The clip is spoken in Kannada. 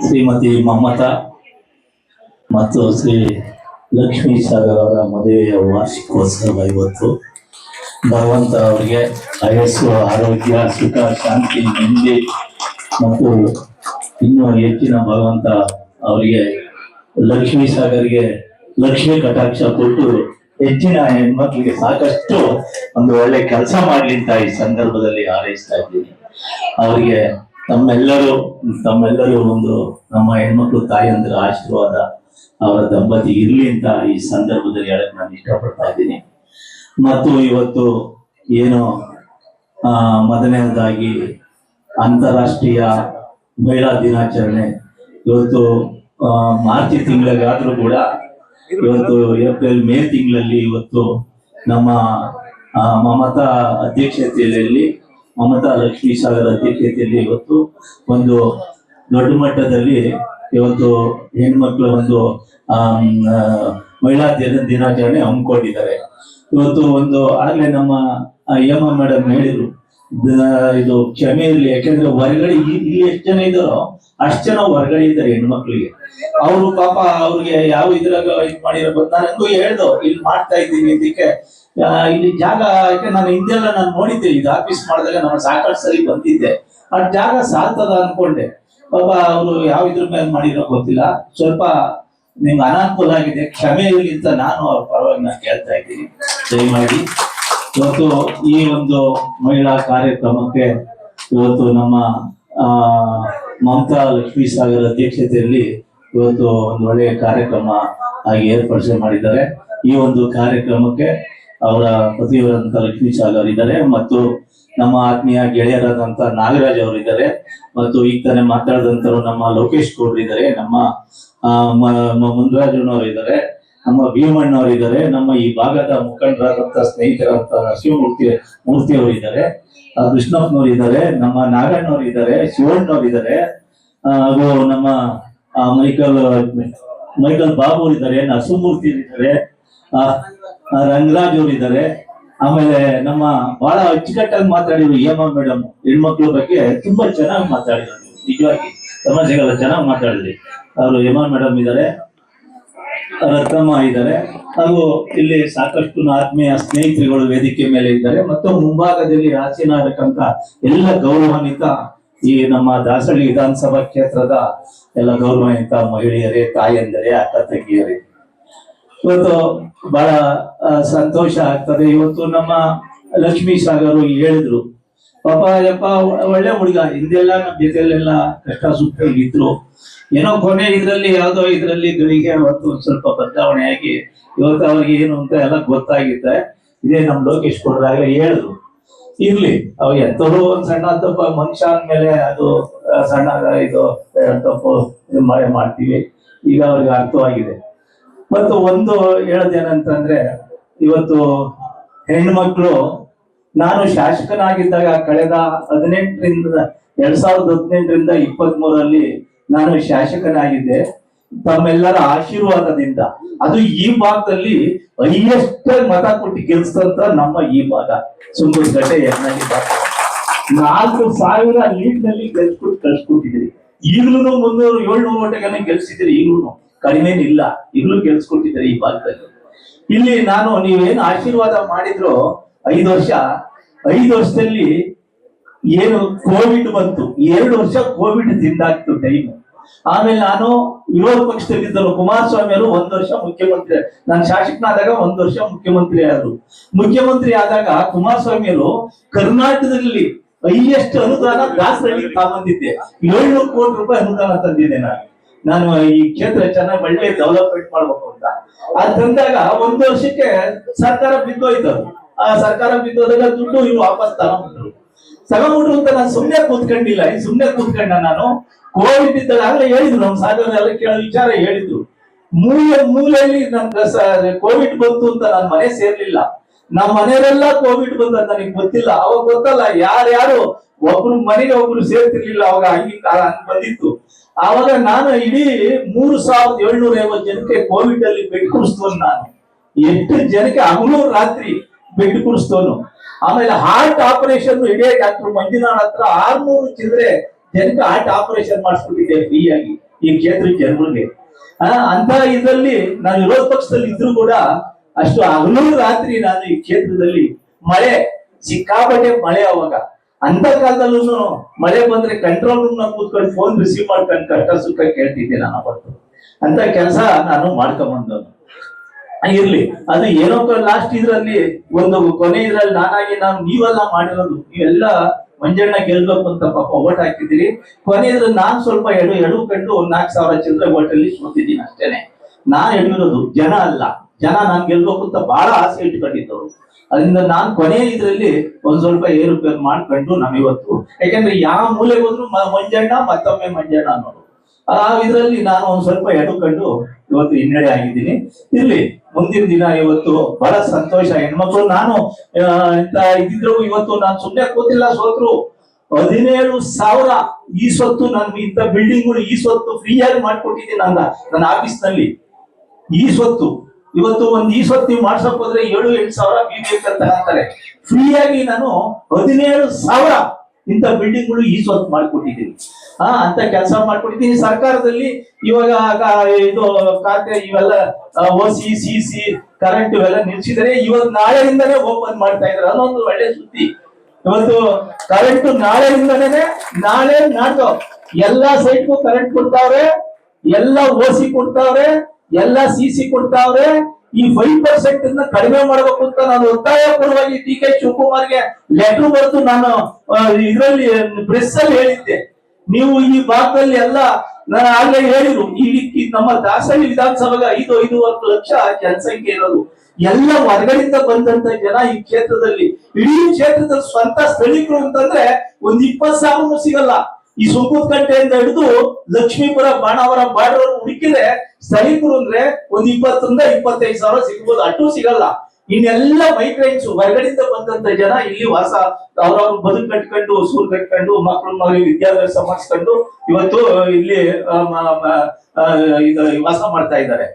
ಶ್ರೀಮತಿ ಮಮತಾ ಮತ್ತು ಶ್ರೀ ಲಕ್ಷ್ಮೀ ಸಾಗರ್ ಅವರ ಮದುವೆಯ ವಾರ್ಷಿಕೋತ್ಸವ ಇವತ್ತು. ಭಗವಂತ ಅವರಿಗೆ ಆಯಸ್ಸು, ಆರೋಗ್ಯ, ಸುಖ, ಶಾಂತಿ, ನೆಮ್ಮದಿ ಮತ್ತು ಇನ್ನೂ ಹೆಚ್ಚಿನ ಭಗವಂತ ಅವರಿಗೆ ಲಕ್ಷ್ಮೀ ಸಾಗರ್ಗೆ ಲಕ್ಷ್ಮೀ ಕಟಾಕ್ಷ ಕೊಟ್ಟು ಹೆಚ್ಚಿನ ಹೆಣ್ಮಕ್ಳಿಗೆ ಸಾಕಷ್ಟು ಒಂದು ಒಳ್ಳೆ ಕೆಲಸ ಮಾಡ್ಲಿ ಅಂತ ಈ ಸಂದರ್ಭದಲ್ಲಿ ಹಾರೈಸ್ತಾ ಇದ್ದೀನಿ. ಅವರಿಗೆ ತಮ್ಮೆಲ್ಲರೂ ಒಂದು ನಮ್ಮ ಹೆಣ್ಮಕ್ಳು ತಾಯಿಯಂದ್ರ ಆಶೀರ್ವಾದ ಅವರ ದಂಪತಿ ಇರ್ಲಿ ಅಂತ ಈ ಸಂದರ್ಭದಲ್ಲಿ ಹೇಳಕ್ ನಾನು ಇಷ್ಟಪಡ್ತಾ ಇದ್ದೀನಿ. ಮತ್ತು ಇವತ್ತು ಏನು ಮೊದಲನೇದಾಗಿ ಅಂತಾರಾಷ್ಟ್ರೀಯ ಮಹಿಳಾ ದಿನಾಚರಣೆ ಇವತ್ತು ಮಾರ್ಚ್ ತಿಂಗಳಿಗಾದ್ರೂ ಕೂಡ ಇವತ್ತು ಏಪ್ರಿಲ್ ಮೇ ತಿಂಗಳಲ್ಲಿ ಇವತ್ತು ನಮ್ಮ ಮಮತಾ ಅಧ್ಯಕ್ಷತೆಯಲ್ಲಿ ಮಮತಾ ಲಕ್ಷ್ಮೀ ಸಾಗರ್ ಅಧ್ಯಕ್ಷತೆಯಲ್ಲಿ ಇವತ್ತು ಒಂದು ದೊಡ್ಡ ಮಟ್ಟದಲ್ಲಿ ಇವತ್ತು ಹೆಣ್ಮಕ್ಳ ಒಂದು ಮಹಿಳಾ ದಿನಾಚರಣೆ ಹಮ್ಮಿಕೊಂಡಿದ್ದಾರೆ. ಇವತ್ತು ಒಂದು ಆಗ್ಲೇ ನಮ್ಮ ಹೇಮಾ ಮೇಡಮ್ ಹೇಳಿದ್ರು, ಇದು ಕ್ಷಮೆ ಇರಲಿ, ಯಾಕೆಂದ್ರೆ ಹೊರಗಡೆ ಇಲ್ಲಿ ಎಷ್ಟು ಜನ ಇದ್ದಾರೋ ಅಷ್ಟು ಜನ ಹೊರಗಡೆ ಇದ್ದಾರೆ ಹೆಣ್ಮಕ್ಳಿಗೆ. ಅವರು ಪಾಪ ಅವ್ರಿಗೆ ಯಾವ ಇದ್ರಾಗ ಇದು ಮಾಡಿರೋ ನಾನು ಹೇಳ್ದು ಇಲ್ಲಿ ಮಾಡ್ತಾ ಇದ್ದೀನಿ ಇದಕ್ಕೆ ಇಲ್ಲಿ ಜಾಗ, ಯಾಕೆ ನಾನು ಹಿಂದೆಲ್ಲ ನಾನು ನೋಡಿದ್ದೆ, ಇದು ಆಫೀಸ್ ಮಾಡಿದಾಗ ನಾನು ಸಾಕಷ್ಟು ಸರಿ ಬಂದಿದ್ದೆ, ಆ ಜಾಗ ಸಾಲ್ತದ ಅನ್ಕೊಂಡೆ. ಪಾಪ ಅವರು ಯಾವ ಇದ್ರ ಮೇಲೆ ಮಾಡಿರೋ ಗೊತ್ತಿಲ್ಲ, ಸ್ವಲ್ಪ ನಿಮ್ಗೆ ಅನಾನುಕೂಲ ಆಗಿದೆ, ಕ್ಷಮೆ ಇರಲಿ ಅಂತ ನಾನು ಅವ್ರ ಪರವಾಗಿ ನಾನು ಕೇಳ್ತಾ ಇದ್ದೀನಿ. ದಯಮಾಡಿ ಇವತ್ತು ಈ ಒಂದು ಮಹಿಳಾ ಕಾರ್ಯಕ್ರಮಕ್ಕೆ ಇವತ್ತು ನಮ್ಮ ಮಮತಾ ಲಕ್ಷ್ಮೀ ಸಾಗರ್ ಅಧ್ಯಕ್ಷತೆಯಲ್ಲಿ ಇವತ್ತು ಒಂದು ಒಳ್ಳೆಯ ಕಾರ್ಯಕ್ರಮ ಆಗಿ ಏರ್ಪಡಿಸಿ ಮಾಡಿದ್ದಾರೆ. ಈ ಒಂದು ಕಾರ್ಯಕ್ರಮಕ್ಕೆ ಅವರ ಪತಿಯವರಂತ ಲಕ್ಷ್ಮೀ ಸಾಗರ್ ಇದ್ದಾರೆ ಮತ್ತು ನಮ್ಮ ಆತ್ಮೀಯ ಗೆಳೆಯರಾದಂತ ನಾಗರಾಜ್ ಅವರು ಇದ್ದಾರೆ ಮತ್ತು ಈಗ ತಾನೇ ಮಾತಾಡಿದಂತರು ನಮ್ಮ ಲೋಕೇಶ್ ಗೌಡ್ರು ಇದ್ದಾರೆ, ನಮ್ಮ ಮುನ್ರಾಜನವರು ಇದ್ದಾರೆ, ನಮ್ಮ ಭೀಮಣ್ಣವರು ಇದ್ದಾರೆ, ನಮ್ಮ ಈ ಭಾಗದ ಮುಖಂಡರಾದಂತ ಸ್ನೇಹಿತರಂತ ಮೂರ್ತಿ ಅವರು ಇದ್ದಾರೆ, ಕೃಷ್ಣಪ್ಪನವರು ಇದ್ದಾರೆ, ನಮ್ಮ ನಾಗಣ್ಣವರು ಇದ್ದಾರೆ, ಶಿವಣ್ಣವ್ರು ಇದ್ದಾರೆ, ಹಾಗೂ ನಮ್ಮ ಮೈಕಲ್ ಬಾಬು ಇದ್ದಾರೆ, ನರಸಿಂಹಮೂರ್ತಿ ಇದ್ದಾರೆ, ರಂಗರಾಜ್ ಅವರು ಇದ್ದಾರೆ. ಆಮೇಲೆ ನಮ್ಮ ಬಹಳ ಅಚ್ಚುಕಟ್ಟಾಗಿ ಮಾತಾಡಿದ್ರು ಹೇಮಾ ಮೇಡಮ್, ಹೆಣ್ಮಕ್ಳ ಬಗ್ಗೆ ತುಂಬಾ ಚೆನ್ನಾಗಿ ಮಾತಾಡಿದ್ರು, ನಿಜವಾಗಿ ಸಮಸ್ಯೆಗಳ ಚೆನ್ನಾಗಿ ಮಾತಾಡಿದ್ರಿ. ಅವರು ಹೇಮಾ ಮೇಡಮ್ ಇದ್ದಾರೆ, ರತ್ನಮ್ಮ ಇದ್ದಾರೆ, ಹಾಗೂ ಇಲ್ಲಿ ಸಾಕಷ್ಟು ಆತ್ಮೀಯ ಸ್ನೇಹಿತರುಗಳು ವೇದಿಕೆ ಮೇಲೆ ಇದ್ದಾರೆ ಮತ್ತು ಮುಂಭಾಗದಲ್ಲಿ ಆಸೀನರಕ್ಕಂತ ಎಲ್ಲ ಗೌರವಾನ್ವಿತ ಈ ನಮ್ಮ ದಾಸಹಳ್ಳಿ ವಿಧಾನಸಭಾ ಕ್ಷೇತ್ರದ ಎಲ್ಲ ಗೌರವಾನ್ವಿತ ಮಹಿಳೆಯರೇ, ತಾಯಂದರೇ, ಅಕ್ಕ ತಂಗಿಯರೇ, ಇವತ್ತು ಬಹಳ ಸಂತೋಷ ಆಗ್ತದೆ. ಇವತ್ತು ನಮ್ಮ ಲಕ್ಷ್ಮೀ ಸಾಗರ್ ಹೇಳಿದ್ರು, ಪಾಪ ಯಪ್ಪ ಒಳ್ಳೆ ಹುಡುಗ, ಹಿಂದೆಲ್ಲ ನಮ್ಮ ಜೊತೆಲೆಲ್ಲ ಕಷ್ಟ ಸುಖ ಇದ್ರು, ಏನೋ ಕೊನೆ ಇದ್ರಲ್ಲಿ ಯಾವ್ದೋ ಇದ್ರಲ್ಲಿ ಗಳಿಗೆ ಅವತ್ತು ಸ್ವಲ್ಪ ಬದಲಾವಣೆ ಆಗಿ ಇವತ್ತು ಅವ್ರಿಗೆ ಏನು ಅಂತ ಎಲ್ಲ ಗೊತ್ತಾಗಿದೆ. ಇದೇ ನಮ್ ಲೋಕೇಶ್ ಕೊಡ್ರಾಗ ಹೇಳಿದ್ರು, ಇರ್ಲಿ ಅವ್ ಎಂತರು ಒಂದ್ ಸಣ್ಣ ತಪ್ಪ ಮನುಷ್ಯ ಅಂದ್ಮೇಲೆ ಅದು ಸಣ್ಣ ಇದು ತಪ್ಪು ಮಾಡ್ತೀವಿ, ಈಗ ಅವ್ರಿಗೆ ಅರ್ಥವಾಗಿದೆ. ಮತ್ತು ಒಂದು ಹೇಳೋದೇನಂತಂದ್ರೆ, ಇವತ್ತು ಹೆಣ್ಮಕ್ಳು, ನಾನು ಶಾಸಕನಾಗಿದ್ದಾಗ ಕಳೆದ 2018ರಿಂದ 23ರಲ್ಲಿ ನಾನು ಶಾಸಕನಾಗಿದ್ದೆ. ತಮ್ಮೆಲ್ಲರ ಆಶೀರ್ವಾದದಿಂದ ಅದು ಈ ಭಾಗದಲ್ಲಿ ಹೈಯೆಸ್ಟ್ ಮತ ಕೊಟ್ಟು ಗೆಲ್ಸಂತ ನಮ್ಮ ಈ ಭಾಗ ಸುಂಕುರಗಟ್ಟೆ ಯತ್ನಾಳಿ ಭಾಗ 4,000 ಲೀಡ್ ನಲ್ಲಿ ಗೆಲ್ಸ್ಬಿಟ್ಟು ಕಳ್ಸ್ಕೊಟ್ಟಿದ್ರಿ. ಈಗಲೂ 300-700 ಓಟೆಗಳನ್ನ ಗೆಲ್ಸಿದ್ರಿ, ಈಗಲೂ ಕಡಿಮೆನಿಲ್ಲ, ಈಗಲೂ ಗೆಲ್ಸ್ಕೊಟ್ಟಿದ್ದಾರೆ ಈ ಭಾಗದಲ್ಲಿ. ಇಲ್ಲಿ ನಾನು ನೀವೇನು ಆಶೀರ್ವಾದ ಮಾಡಿದ್ರು 5 ವರ್ಷದಲ್ಲಿ ಏನು ಕೋವಿಡ್ ಬಂತು, 2 ವರ್ಷ ಕೋವಿಡ್ ತಿಂದಾಕ್ತು ಟೈಮ್. ಆಮೇಲೆ ನಾನು ವಿರೋಧ ಪಕ್ಷದಲ್ಲಿದ್ದರು, ಕುಮಾರಸ್ವಾಮಿ ಅವರು 1 ವರ್ಷ ಮುಖ್ಯಮಂತ್ರಿ, ನಾನು ಶಾಸಕನಾದಾಗ 1 ವರ್ಷ ಮುಖ್ಯಮಂತ್ರಿ ಆದ್ರು. ಮುಖ್ಯಮಂತ್ರಿ ಆದಾಗ ಕುಮಾರಸ್ವಾಮಿ ಅವರು ಕರ್ನಾಟಕದಲ್ಲಿ ಹೈಯೆಸ್ಟ್ ಅನುದಾನ ದಾಸಹಳ್ಳಿ ತಗೊಂಡಿದ್ದೆ, 700 ಕೋಟಿ ರೂಪಾಯಿ ಅನುದಾನ ತಂದಿದ್ದೆ ನಾನು ಈ ಕ್ಷೇತ್ರ ಚೆನ್ನಾಗಿ ಒಳ್ಳೆ ಡೆವಲಪ್ಮೆಂಟ್ ಮಾಡ್ಬೇಕು ಅಂತ. ಅದ್ ತಂದಾಗ 1 ವರ್ಷಕ್ಕೆ ಸರ್ಕಾರ ಬಿದ್ದೋಯ್ತದು. ಆ ಸರ್ಕಾರ ಬಿದ್ದೋದಾಗ ದುಡ್ಡು ಇವ್ರು ವಾಪಸ್ ತಗೊಂಡ್ಬಿಟ್ರು ಅಂತ ನಾನು ಸುಮ್ನೆ ಕೂತ್ಕೊಂಡಿಲ್ಲ, ಸುಮ್ನೆ ಕೂತ್ಕೊಂಡ ನಾನು. ಕೋವಿಡ್ ಇದ್ದಾಗ ಆಗ್ಲೇ ಹೇಳಿದ್ರು, ನಮ್ಮ ಸಾಗರ ಎಲ್ಲ ಕೇಳೋ ವಿಚಾರ ಹೇಳಿದ್ರು. ಮೂಲೆಯಲ್ಲಿ ನನ್ ಕೋವಿಡ್ ಬಂತು ಅಂತ ನಾನು ಮನೆ ಸೇರ್ಲಿಲ್ಲ, ನಮ್ಮ ಮನೆಯವರೆಲ್ಲ ಕೋವಿಡ್ ಬಂದ ನನಗೆ ಗೊತ್ತಿಲ್ಲ. ಅವಾಗ ಗೊತ್ತಲ್ಲ ಯಾರ್ಯಾರು ಒಬ್ರು ಮನೆಗೆ ಒಬ್ರು ಸೇರ್ತಿರ್ಲಿಲ್ಲ, ಅವಾಗ ಹಂಗಿ ಕಾಲ ಬಂದಿತ್ತು. ಆವಾಗ ನಾನು ಇಡೀ 3,750 ಜನಕ್ಕೆ ಕೋವಿಡ್ ಅಲ್ಲಿ ಬೆಡ್ ಕುಡಿಸ್ತವನು ನಾನು. 8 ಜನಕ್ಕೆ ಹಗಲು ರಾತ್ರಿ ಬೆಡ್ ಕುಡಿಸ್ತವನು. ಆಮೇಲೆ ಹಾರ್ಟ್ ಆಪರೇಷನ್ ಇಡೀ ಡಾಕ್ಟರ್ ಮಂಜುನಾಥ್ ಹತ್ರ 600 ಚಿಲ್ಲರೆ ಜನಕ್ಕೆ ಹಾರ್ಟ್ ಆಪರೇಷನ್ ಮಾಡಿಸ್ಬಿಟ್ಟಿದ್ದೆ ಫ್ರೀ ಆಗಿ. ಈ ಕ್ಷೇತ್ರ ಜನರಿಗೆ. ಅಂತ ಇದರಲ್ಲಿ ನಾನು ವಿರೋಧ ಪಕ್ಷದಲ್ಲಿ ಇದ್ರು ಕೂಡ ಅಷ್ಟು ಹಗಲು ರಾತ್ರಿ ನಾನು ಈ ಕ್ಷೇತ್ರದಲ್ಲಿ ಮಳೆ ಸಿಕ್ಕಾಪಟ್ಟೆ ಮಳೆ ಅವಾಗ ಅಂತ ಕಾಲದಲ್ಲೂ ಮಳೆ ಬಂದ್ರೆ ಕಂಟ್ರೋಲ್ ರೂಮ್ ನ ಕೂತ್ಕೊಂಡು ಫೋನ್ ರಿಸೀವ್ ಮಾಡ್ಕೊಂಡು ಕಷ್ಟ ಸುಖ ಕೇಳ್ತಿದ್ದೆ ನಾನು ಅವತ್ತು. ಅಂತ ಕೆಲಸ ನಾನು ಮಾಡ್ಕೊಂಬಂದವನು. ಇರ್ಲಿ, ಅದು ಏನೋ ಲಾಸ್ಟ್ ಇದ್ರಲ್ಲಿ ಒಂದು ಕೊನೆ ಇದ್ರಲ್ಲಿ ನಾನು ನೀವೆಲ್ಲ ಮಾಡಿರೋದು, ನೀವೆಲ್ಲ ಮಂಜಣ್ಣ ಗೆಲ್ಬೇಕು ಅಂತ ಪಾಪ ಓಟ್ ಹಾಕಿದ್ದೀರಿ. ಕೊನೆ ಇದ್ರಲ್ಲಿ ನಾನ್ ಸ್ವಲ್ಪ ಎಡು ಕಂಡು 4,000 ಚಿಲ್ಲರೆ ಓಟಲ್ಲಿ ಸೋತಿದ್ದೀನಿ ಅಷ್ಟೇನೆ. ನಾನ್ ಎಡವಿರೋದು ಜನ ಅಲ್ಲ, ಜನ ನಾನ್ ಗೆಲ್ಬೇಕು ಅಂತ ಬಹಳ ಆಸೆ ಇಟ್ಕೊಂಡಿದ್ದವರು. ಅದರಿಂದ ನಾನ್ ಕೊನೆ ಇದ್ರಲ್ಲಿ ಒಂದ್ ಸ್ವಲ್ಪ ಏರುಪೇರು ಮಾಡ್ಕೊಂಡು ನಾನು ಇವತ್ತು, ಯಾಕಂದ್ರೆ ಯಾವ ಮೂಲೆಗೆ ಹೋದ್ರು ಮಂಜಣ್ಣ ಮತ್ತೊಮ್ಮೆ ಮಂಜಣ್ಣ ಅನ್ನೋದು. ಆ ಇದ್ರಲ್ಲಿ ನಾನು ಒಂದ್ ಸ್ವಲ್ಪ ಎಡುಕೊಂಡು ಇವತ್ತು ಹಿನ್ನಡೆ ಆಗಿದ್ದೀನಿ. ಇರ್ಲಿ, ಮುಂದಿನ ದಿನ ಇವತ್ತು ಬಹಳ ಸಂತೋಷ. ಹೆಣ್ಮಕ್ಳು ನಾನು ಇದ್ದಿದ್ರು ಇವತ್ತು ನಾನು ಸುಮ್ಮನೆ ಕೂತಿಲ್ಲ. ಸೋತ್ರು 17,000 ಈ ಸ್ವತ್ತು ನನ್ ಇಂಥ ಬಿಲ್ಡಿಂಗ್ಗಳು ಈ ಸ್ವತ್ತು ಫ್ರೀಯಾಗಿ ಮಾಡ್ಕೊಟ್ಟಿದ್ದೀನಿ ನನ್ನ ಆಫೀಸ್ ನಲ್ಲಿ. ಈ ಸ್ವತ್ತು ಇವತ್ತು ಒಂದ್ ಈ ಸ್ವತ್ತು ನೀವು ಮಾಡ್ಸಕ್ ಹೋದ್ರೆ 7-8 ಸಾವಿರ BBF ಅಂತ ತಗೊಂತಾರೆ. ಫ್ರೀಯಾಗಿ ನಾನು 17,000 ಇಂಥ ಬಿಲ್ಡಿಂಗ್ಗಳು ಈ ಸ್ವತ್ತು ಮಾಡ್ಕೊಟ್ಟಿದ್ದೀನಿ. ಅಂತ ಕೆಲಸ ಮಾಡ್ಕೊಟ್ಟಿದ್ದೀನಿ. ಸರ್ಕಾರದಲ್ಲಿ ಇವಾಗ ಇದು ಖಾತೆ ಇವೆಲ್ಲ OC CC ಕರೆಂಟ್ ಇವೆಲ್ಲ ನಿಲ್ಸಿದರೆ ಇವತ್ತು ನಾಳೆಯಿಂದನೇ ಓಪನ್ ಮಾಡ್ತಾ ಇದ್ದಾರೆ. ಅದೊಂದು ಒಳ್ಳೆ ಸುದ್ದಿ. ಇವತ್ತು ಕರೆಂಟ್ ನಾಳೆಯಿಂದನೇ, ನಾಳೆ ನಾಡ್ದು ಎಲ್ಲಾ ಸೈಟ್ಗೂ ಕರೆಂಟ್ ಕೊಡ್ತಾವ್ರೆ, ಎಲ್ಲ OC ಕೊಡ್ತಾವ್ರೆ, ಎಲ್ಲ CC ಕೊಡ್ತಾವ್ರೆ. ಈ 5% ಕಡಿಮೆ ಮಾಡಬೇಕು ಅಂತ ನಾನು ಒತ್ತಾಯ ಪೂರ್ವವಾಗಿ DK ಶಿವಕುಮಾರ್ಗೆ ಲೆಟರ್ ಬರೆದು ನಾನು ಇದರಲ್ಲಿ ಪ್ರೆಸ್ ಅಲ್ಲಿ ಹೇಳಿದ್ದೆ. ನೀವು ಈ ಭಾಗದಲ್ಲಿ ಎಲ್ಲ ನಾನು ಆಗ್ಲೇ ಹೇಳಿರು, ಈ ನಮ್ಮ ದಾಸಹಳ್ಳಿ ವಿಧಾನಸಭೆಗೆ 5-5.5 ಲಕ್ಷ ಜನಸಂಖ್ಯೆ ಇರೋದು. ಎಲ್ಲ ಹೊರಗಡೆಯಿಂದ ಬಂದಂತ ಜನ ಈ ಕ್ಷೇತ್ರದಲ್ಲಿ, ಇಡೀ ಕ್ಷೇತ್ರದಲ್ಲಿ ಸ್ವಂತ ಸ್ಥಳೀಕರು ಅಂತಂದ್ರೆ ಒಂದ್ 20,000 ಸಿಗಲ್ಲ. ಈ ಸುಂಕುತ್ಕಟ್ಟೆಯಿಂದ ಹಿಡಿದು ಲಕ್ಷ್ಮೀಪುರ ಬಾಣಾವರ ಬಾರ್ಡರ್ ಹುಡುಕಿದ್ರೆ ಸ್ಥಳೀಕರು ಅಂದ್ರೆ ಒಂದ್ 20,000-25,000 ಸಿಗ್ಬೋದು, ಅಷ್ಟು ಸಿಗಲ್ಲ. ಇನ್ನೆಲ್ಲ ಮೈಗ್ರೆಂಟ್ಸ್ ಹೊರಗಡೆಯಿಂದ ಬಂದಂತ ಜನ ಇಲ್ಲಿ ವಾಸ, ಅವ್ರವ್ರ ಬದುಕು ಕಟ್ಕೊಂಡು ಸೂರು ಕಟ್ಕೊಂಡು ಮಕ್ಕಳು ವಿದ್ಯಾಭ್ಯಾಸ ಮಾಡಿಸ್ಕೊಂಡು ಇವತ್ತು ಇಲ್ಲಿ ವಾಸ ಮಾಡ್ತಾ ಇದ್ದಾರೆ.